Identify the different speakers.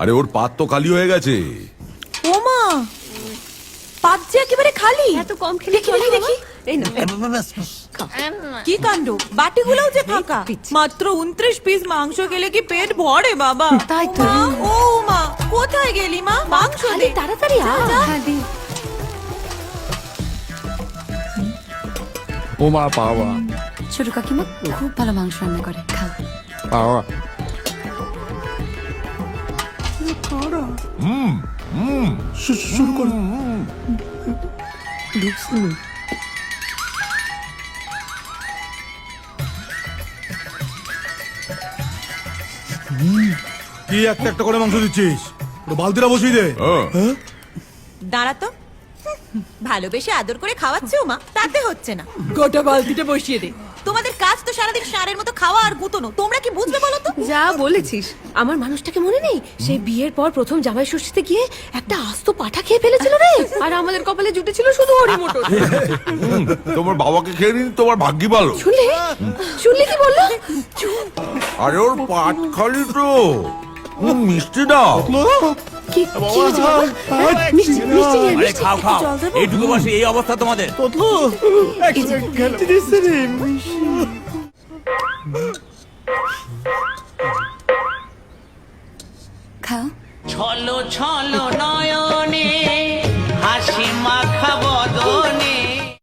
Speaker 1: আরে ওর পাত তো খালি হয়ে গেছে।
Speaker 2: ও মা, পাত যে একেবারে খালি।
Speaker 3: এত কম খেলে
Speaker 2: দেখি দেখি দেখি।
Speaker 3: এই না
Speaker 2: কি কাণ্ড, বাটিগুলোও যে ফাঁকা। মাত্র 29 পিস মাংস খেলে কি পেট ভরে বাবা?
Speaker 3: তাই তো।
Speaker 2: মা, ও মা, কোথায় গেলি মা? মাংস
Speaker 3: খালি
Speaker 2: দে।
Speaker 3: তাড়াতাড়ি আ। হ্যাঁ, দি।
Speaker 4: ও মা, পাওয়া
Speaker 3: ছোট কাকিমা খুব ভালো মাংস রান্না করে, খাও।
Speaker 4: পাওয়া শুরু করো।
Speaker 5: কি একটা একটা করে মাংস দিচ্ছিস? বালতিটা বসিয়ে দে।
Speaker 2: দাঁড়া তো। ভালোবেসে আদর করে খাওয়াচ্ছেও মা, তাতে হচ্ছে না।
Speaker 6: গোটা বালতিটা বসিয়ে দে।
Speaker 2: তোমাদের কাজ তো সারাদিন ষাঁড়ের মতো খাওয়া আর গুতনো। তোমরা কি বুঝবে বলো তো?
Speaker 3: যা বলেছিস, আমার মানুষটাকে মনে নেই? সেই বিয়ের পর প্রথম জামাই ষষ্ঠীতে গিয়ে একটা আস্ত পাঠা খেয়ে ফেলেছিল রে। আর আমাদের কপালে জুটেছিল শুধু ওরই মোটর।
Speaker 1: তোমার বাবাকে খেয়ে নিন, তোমার ভাগ্যি ভালো।
Speaker 3: শুনলে শুনলে কি বললো?
Speaker 1: আরে ওর পাট খালি তো। মিষ্টি দাও।
Speaker 3: কি কি হয়েছে বাবা? মিষ্টি মিষ্টি নিয়ে আয়,
Speaker 7: আরে
Speaker 3: মিষ্টি।
Speaker 7: খাও খাও,
Speaker 2: জল দেবো?
Speaker 7: এইটুকু বসে এই অবস্থা তোমাদের।
Speaker 3: খাও।
Speaker 8: ছলো ছলো নয়নে